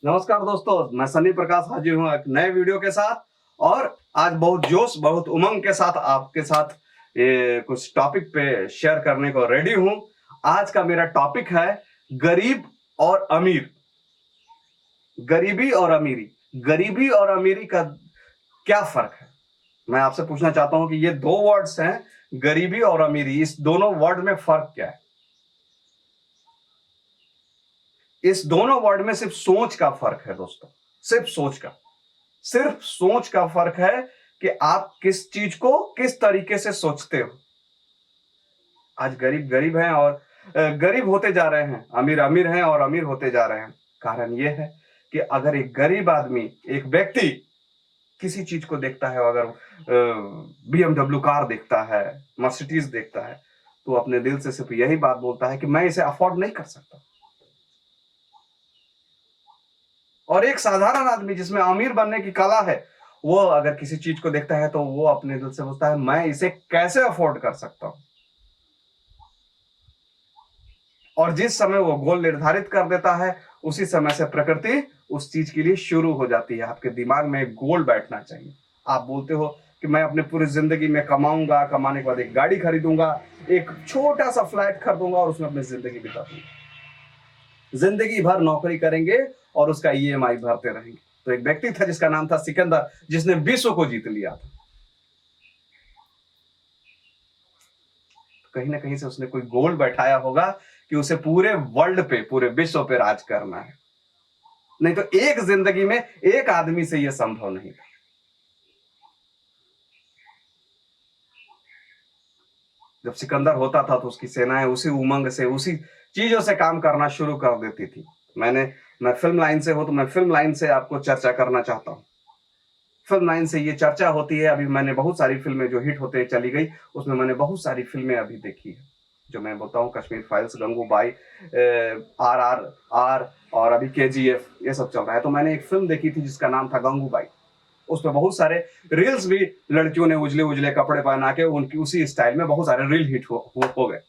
नमस्कार दोस्तों, मैं सनी प्रकाश हाजिर हूँ एक नए वीडियो के साथ। और आज बहुत जोश बहुत उमंग के साथ आपके साथ कुछ टॉपिक पे शेयर करने को रेडी हूँ। आज का मेरा टॉपिक है गरीब और अमीर। गरीबी और अमीरी, गरीबी और अमीरी का क्या फर्क है, मैं आपसे पूछना चाहता हूं कि ये दो वर्ड्स हैं, गरीबी और अमीरी, इस दोनों वर्ड में फर्क क्या है। इस दोनों वर्ड में सिर्फ सोच का फर्क है दोस्तों, सिर्फ सोच का फर्क है कि आप किस चीज को किस तरीके से सोचते हो। आज गरीब गरीब हैं और गरीब होते जा रहे हैं, अमीर अमीर हैं और अमीर होते जा रहे हैं। कारण यह है कि अगर एक गरीब आदमी, एक व्यक्ति किसी चीज को देखता है, अगर BMW कार देखता है, मर्सिडीज देखता है, तो अपने दिल से सिर्फ यही बात बोलता है कि मैं इसे अफोर्ड नहीं कर सकता। और एक साधारण आदमी जिसमें अमीर बनने की कला है, वो अगर किसी चीज को देखता है तो वो अपने दिल से बोलता है मैं इसे कैसे अफोर्ड कर सकता हूं। और जिस समय वो गोल निर्धारित कर देता है, उसी समय से प्रकृति उस चीज के लिए शुरू हो जाती है। आपके दिमाग में एक गोल बैठना चाहिए। आप बोलते हो कि मैं अपने पूरी जिंदगी में कमाऊंगा, कमाने के बाद एक गाड़ी खरीदूंगा, एक छोटा सा फ्लैट खरीदूंगा और उसमें अपनी जिंदगी बिता दूंगा। जिंदगी भर नौकरी करेंगे और उसका EMI भरते रहेंगे। तो एक व्यक्ति था जिसका नाम था सिकंदर, जिसने विश्व को जीत लिया था। कहीं ना कहीं से उसने कोई गोल बैठाया होगा कि उसे पूरे वर्ल्ड पे, पूरे विश्व पे राज करना है। नहीं तो एक जिंदगी में एक आदमी से यह संभव नहीं था। जब सिकंदर होता था तो उसकी सेनाएं उसी उमंग से, उसी चीजों से काम करना शुरू कर देती थी। मैं फिल्म लाइन से हूं तो मैं फिल्म लाइन से आपको चर्चा करना चाहता हूं। फिल्म लाइन से ये चर्चा होती है। अभी मैंने बहुत सारी फिल्में जो हिट होते चली गई, उसमें मैंने बहुत सारी फिल्में अभी देखी है। जो मैं बोलता हूँ कश्मीर फाइल्स, गंगूबाई, RRR और अभी KGF, ये सब चल रहा है। तो मैंने एक फिल्म देखी थी जिसका नाम था गंगूबाई। उसमें बहुत सारे रील्स भी लड़कियों ने उजले उजले कपड़े पहना के उनकी उसी स्टाइल में बहुत सारे रील हिट हो गए।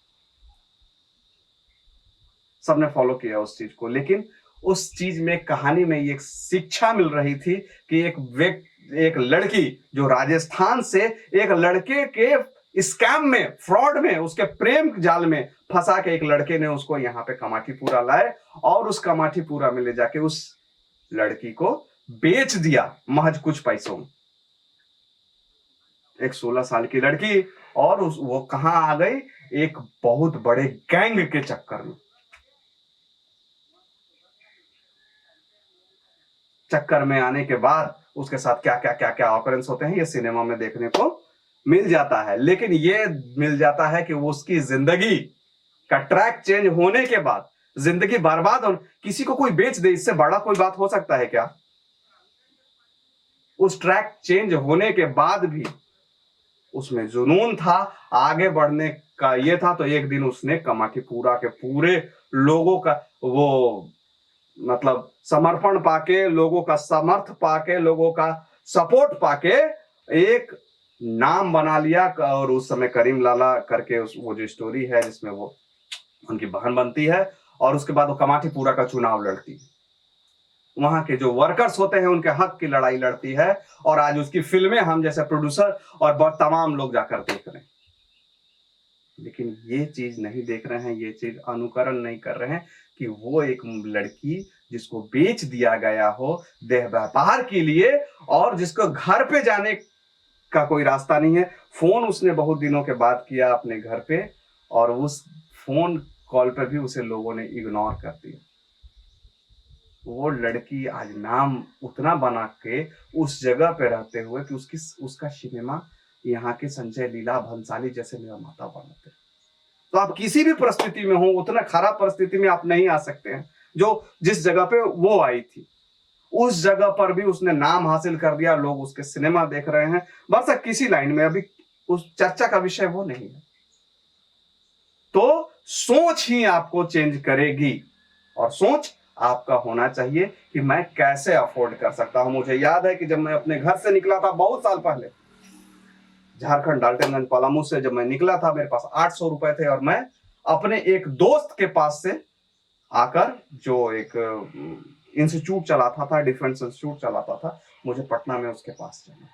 सबने फॉलो किया उस चीज को। लेकिन उस चीज में, कहानी में एक शिक्षा मिल रही थी कि एक लड़की जो राजस्थान से एक लड़के के स्कैम में, फ्रॉड में, उसके प्रेम जाल में फंसा के एक लड़के ने उसको यहाँ पे कमाठीपुरा लाए और उस कमाठीपुरा में ले जाके उस लड़की को बेच दिया महज कुछ पैसों में। एक 16 साल की लड़की, और वो कहां आ गई, एक बहुत बड़े गैंग के चक्कर में आने के बाद उसके साथ क्या क्या क्या क्या ऑकरेंस होते हैं, ये सिनेमा में देखने को मिल जाता है। लेकिन ये मिल जाता है कि वो उसकी जिंदगी का ट्रैक चेंज होने के बाद जिंदगी बर्बाद, और किसी को कोई बेच दे, इससे बड़ा कोई बात हो सकता है क्या। उस ट्रैक चेंज होने के बाद भी उसमें जुनून था, आगे बढ़ने का ये था। तो एक दिन उसने कमाठीपुरा के पूरे लोगों का वो मतलब समर्पण पाके, लोगों का समर्थ पाके, लोगों का सपोर्ट पाके एक नाम बना लिया। और उस समय करीम लाला करके वो जो स्टोरी है जिसमें वो उनकी बहन बनती है और उसके बाद वो कमाठीपुरा का चुनाव लड़ती है। वहां के जो वर्कर्स होते हैं उनके हक की लड़ाई लड़ती है। और आज उसकी फिल्में हम जैसे प्रोड्यूसर और तमाम लोग जाकर देख रहे हैं। लेकिन ये चीज नहीं देख रहे हैं, ये चीज अनुकरण नहीं कर रहे हैं कि वो एक लड़की जिसको बेच दिया गया हो देह व्यापार के लिए, और जिसको घर पे जाने का कोई रास्ता नहीं है। फोन उसने बहुत दिनों के बाद किया अपने घर पे, और उस फोन कॉल पे भी उसे लोगों ने इग्नोर कर दिया। वो लड़की आज नाम उतना बना के उस जगह पे रहते हुए कि उसका सिनेमा यहाँ के संजय लीला भंसाली जैसे निर्माता बनाते। तो आप किसी भी परिस्थिति में हो, उतना खराब परिस्थिति में आप नहीं आ सकते हैं जो जिस जगह पे वो आई थी। उस जगह पर भी उसने नाम हासिल कर दिया, लोग उसके सिनेमा देख रहे हैं। बस किसी लाइन में, अभी उस चर्चा का विषय वो नहीं है। तो सोच ही आपको चेंज करेगी, और सोच आपका होना चाहिए कि मैं कैसे अफोर्ड कर सकता हूं। मुझे याद है कि जब मैं अपने घर से निकला था बहुत साल पहले, झारखंड डाल्टनगंज पलामू से जब मैं निकला था, मेरे पास 800 रुपए थे। और मैं अपने एक दोस्त के पास से आकर, जो एक इंस्टीट्यूट चलाता था, डिफेंस इंस्टीट्यूट चलाता था। मुझे पटना में उसके पास जाना,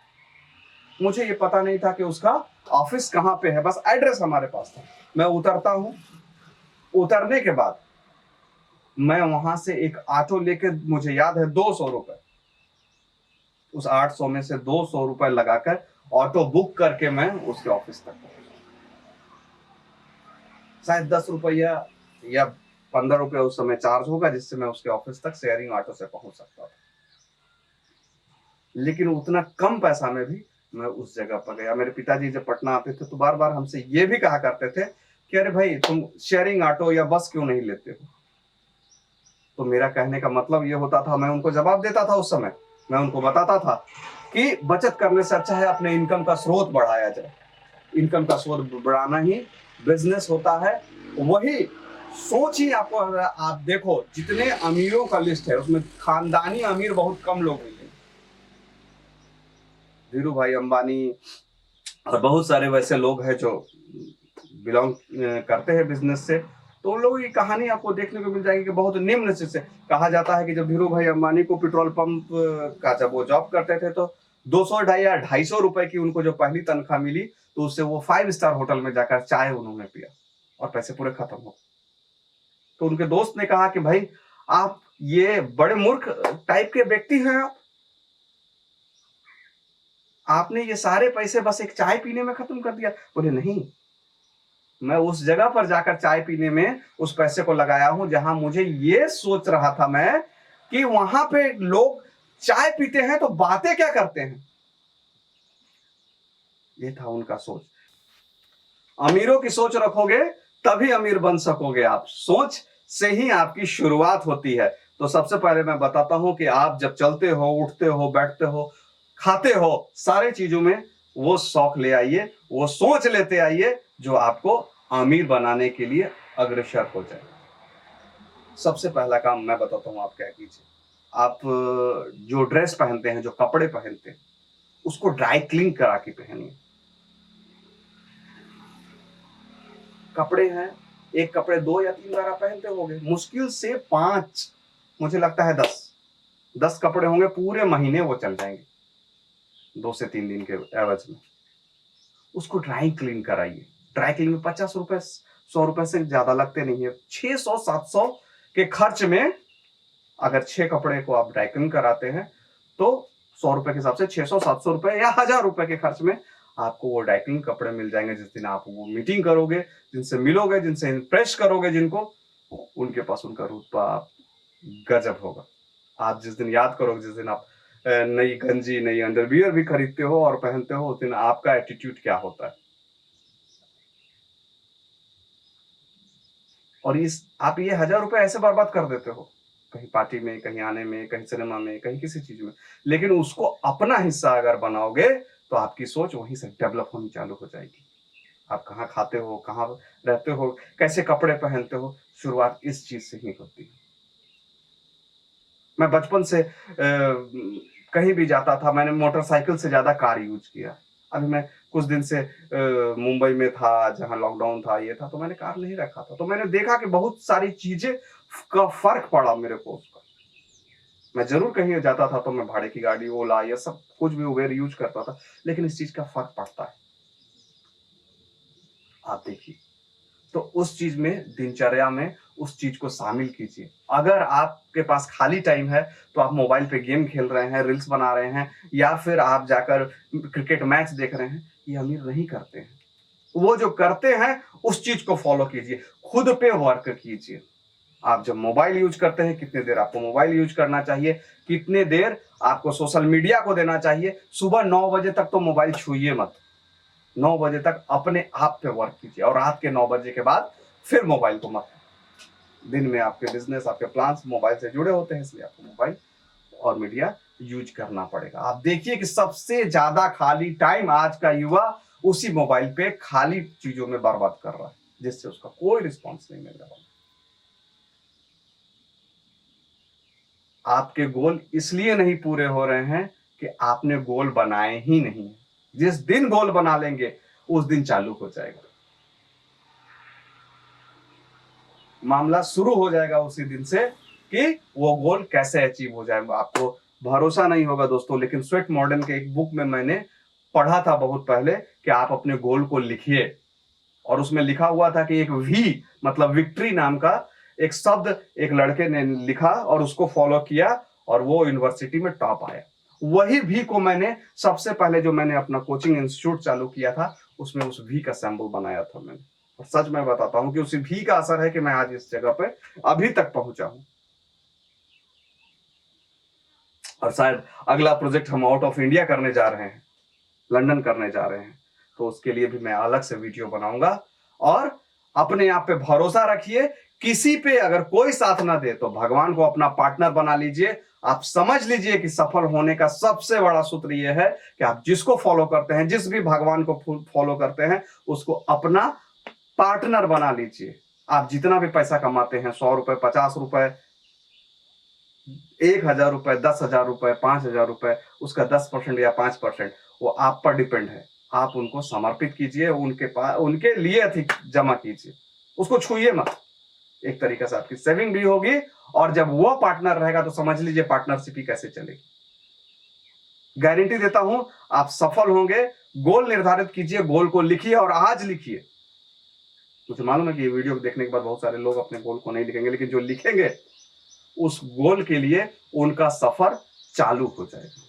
मुझे ये पता नहीं था कि उसका ऑफिस कहाँ पे है, बस एड्रेस हमारे पास था। मैं उतरता हूँ, उतरने के बाद मैं वहां से एक ऑटो लेके, मुझे याद है 200 रुपए, उस 800 में से 200 रुपए लगाकर ऑटो बुक करके मैं उसके ऑफिस तक पहुंचा। शायद 10 रुपया या 15 रुपया उस समय चार्ज होगा, जिससे मैं उसके ऑफिस तक शेयरिंग ऑटो से पहुंच सकता था। लेकिन उतना कम पैसा में भी मैं उस जगह पर गया। मेरे पिताजी जब पटना आते थे तो बार बार हमसे ये भी कहा करते थे कि अरे भाई तुम शेयरिंग ऑटो या बस क्यों नहीं लेते हो। तो मेरा कहने का मतलब ये होता था, मैं उनको जवाब देता था उस समय, मैं उनको बताता था कि बचत करने से अच्छा है अपने इनकम का स्रोत बढ़ाया जाए। इनकम का स्रोत बढ़ाना ही बिजनेस होता है। वही सोच ही आपको, आप देखो जितने अमीरों का लिस्ट है उसमें खानदानी अमीर बहुत कम लोग मिलेंगे। धीरू भाई अंबानी और बहुत सारे वैसे लोग हैं जो बिलोंग करते हैं बिजनेस से, तो उन लोगों की कहानी आपको देखने को मिल जाएगी कि बहुत निम्न से कहा जाता है कि जब धीरू भाई अंबानी को पेट्रोल पंप का जब वो जॉब करते थे तो 200 ढाई या 250 रुपए की उनको जो पहली तनख्वाह मिली, तो उससे वो 5 स्टार होटल में जाकर चाय उन्होंने पिया और पैसे पूरे खत्म हो। तो उनके दोस्त ने कहा कि भाई आप ये बड़े मूर्ख टाइप के व्यक्ति हैं, आपने ये सारे पैसे बस एक चाय पीने में खत्म कर दिया। बोले नहीं, मैं उस जगह पर जाकर चाय पीने में उस पैसे को लगाया हूं जहां मुझे ये सोच रहा था मैं कि वहां पे लोग चाय पीते हैं तो बातें क्या करते हैं। ये था उनका सोच। अमीरों की सोच रखोगे तभी अमीर बन सकोगे आप, सोच से ही आपकी शुरुआत होती है। तो सबसे पहले मैं बताता हूं कि आप जब चलते हो, उठते हो, बैठते हो, खाते हो, सारे चीजों में वो शौक ले आइए, वो सोच लेते आइए जो आपको अमीर बनाने के लिए अग्रसर हो जाए। सबसे पहला काम मैं बताता हूं, आप क्या कीजिए। आप जो ड्रेस पहनते हैं, जो कपड़े पहनते हैं, उसको ड्राई क्लीन करा के पहनिए। कपड़े हैं, एक कपड़े 2 या 3 बार आप पहनते होंगे, मुश्किल से 5, मुझे लगता है 10 कपड़े होंगे, पूरे महीने वो चल जाएंगे 2 से 3 दिन के एवज में। उसको ड्राई क्लीन कराइए। ड्राई क्लीन में 50 रुपए 100 रुपए से ज्यादा लगते नहीं है। 600-700 के खर्च में अगर 6 कपड़े को आप ड्राई क्लीन कराते हैं तो 100 रुपए के हिसाब से 600-700 रुपए या 1000 रुपए के खर्च में आपको वो ड्राई क्लीन कपड़े मिल जाएंगे। जिस दिन आप वो मीटिंग करोगे, जिनसे मिलोगे, जिनसे इंप्रेस करोगे जिनको, उनके पास उनका रुतबा गजब होगा। आप जिस दिन याद करोगे, जिस दिन आप नई गंजी, नई अंडरवियर भी खरीदते हो और पहनते हो, उस दिन आपका एटीट्यूड क्या होता है। और इस आप ये 1000 रुपए ऐसे बर्बाद कर देते हो, कहीं पार्टी में, कहीं आने में, कहीं सिनेमा में, कहीं किसी चीज में। लेकिन उसको अपना हिस्सा अगर बनाओगे तो आपकी सोच वहीं से डेवलप होनी चालू हो जाएगी। आप कहाँ खाते हो, कहाँ रहते हो, कैसे कपड़े पहनते हो, शुरुआत इस चीज से ही होती है। मैं बचपन से कहीं भी जाता था, मैंने मोटरसाइकिल से ज्यादा कार यूज किया। अभी मैं कुछ दिन से मुंबई में था, जहां लॉकडाउन था, ये था, तो मैंने कार नहीं रखा था। तो मैंने देखा कि बहुत सारी चीजें का फर्क पड़ा मेरे को उसका। मैं जरूर कहीं जाता था तो मैं भाड़े की गाड़ी, ओला, ये सब कुछ भी उबेर यूज करता था, लेकिन इस चीज का फर्क पड़ता है। आप देखिए, तो उस चीज में, दिनचर्या में उस चीज को शामिल कीजिए। अगर आपके पास खाली टाइम है तो आप मोबाइल पे गेम खेल रहे हैं, रील्स बना रहे हैं, या फिर आप जाकर क्रिकेट मैच देख रहे हैं, ये अमीर नहीं करते हैं। वो जो करते हैं उस चीज को फॉलो कीजिए, खुद पे वर्क कीजिए। आप जब मोबाइल यूज करते हैं, कितने देर आपको मोबाइल यूज करना चाहिए, कितने देर आपको सोशल मीडिया को देना चाहिए। सुबह 9 बजे तक तो मोबाइल छूइए मत। 9 बजे तक अपने आप पे वर्क कीजिए, और रात के 9 बजे के बाद फिर मोबाइल को मत। दिन में आपके बिजनेस, आपके प्लान्स मोबाइल से जुड़े होते हैं, इसलिए आपको मोबाइल और मीडिया यूज करना पड़ेगा। आप देखिए कि सबसे ज्यादा खाली टाइम आज का युवा उसी मोबाइल पे खाली चीजों में बर्बाद कर रहा है, जिससे उसका कोई रिस्पॉन्स नहीं मिल रहा। आपके गोल इसलिए नहीं पूरे हो रहे हैं कि आपने गोल बनाए ही नहीं। जिस दिन गोल बना लेंगे उस दिन चालू हो जाएगा, मामला शुरू हो जाएगा उसी दिन से कि वो गोल कैसे अचीव हो जाए। आपको भरोसा नहीं होगा दोस्तों, लेकिन स्वेट मॉडर्न के एक बुक में मैंने पढ़ा था बहुत पहले कि आप अपने गोल को लिखिए, और उसमें लिखा हुआ था कि एक वी मतलब विक्ट्री नाम का एक शब्द एक लड़के ने लिखा और उसको फॉलो किया और वो यूनिवर्सिटी में टॉप आया। वही वी को मैंने सबसे पहले जो मैंने अपना कोचिंग इंस्टीट्यूट चालू किया था उसमें उस वी का सिंबल बनाया था मैंने। और सच मैं बताता हूं कि उसी वी का असर है कि मैं आज इस जगह पे अभी तक पहुंचा हूं। और शायद अगला प्रोजेक्ट हम आउट ऑफ इंडिया करने जा रहे हैं, लंदन करने जा रहे हैं, तो उसके लिए भी मैं अलग से वीडियो बनाऊंगा। और अपने आप पे भरोसा रखिए, किसी पे अगर कोई साथ ना दे तो भगवान को अपना पार्टनर बना लीजिए। आप समझ लीजिए कि सफल होने का सबसे बड़ा सूत्र यह है कि आप जिसको फॉलो करते हैं, जिस भी भगवान को फॉलो करते हैं, उसको अपना पार्टनर बना लीजिए। आप जितना भी पैसा कमाते हैं, 100 रुपए, 50 रुपए, 1000 रुपए, 10,000 रुपए, 5,000 रुपए, उसका 10% या 5% वो आप पर डिपेंड है। आप उनको समर्पित कीजिए, उनके पास उनके लिए अधिक जमा कीजिए, उसको छूइए मत। एक तरीके से आपकी सेविंग भी होगी, और जब वो पार्टनर रहेगा तो समझ लीजिए पार्टनरशिप ही कैसे चलेगी। गारंटी देता हूं आप सफल होंगे। गोल निर्धारित कीजिए, गोल को लिखिए और आज लिखिए। मुझे मालूम है कि ये वीडियो देखने के बाद बहुत सारे लोग अपने गोल को नहीं लिखेंगे, लेकिन जो लिखेंगे उस गोल के लिए उनका सफर चालू हो जाएगा।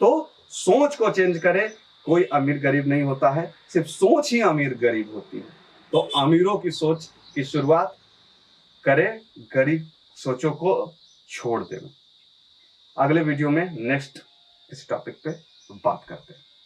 तो सोच को चेंज करें। कोई अमीर गरीब नहीं होता है, सिर्फ सोच ही अमीर गरीब होती है। तो अमीरों की सोच की शुरुआत करें, गरीब सोचों को छोड़ दें। अगले वीडियो में नेक्स्ट इस टॉपिक पे बात करते हैं।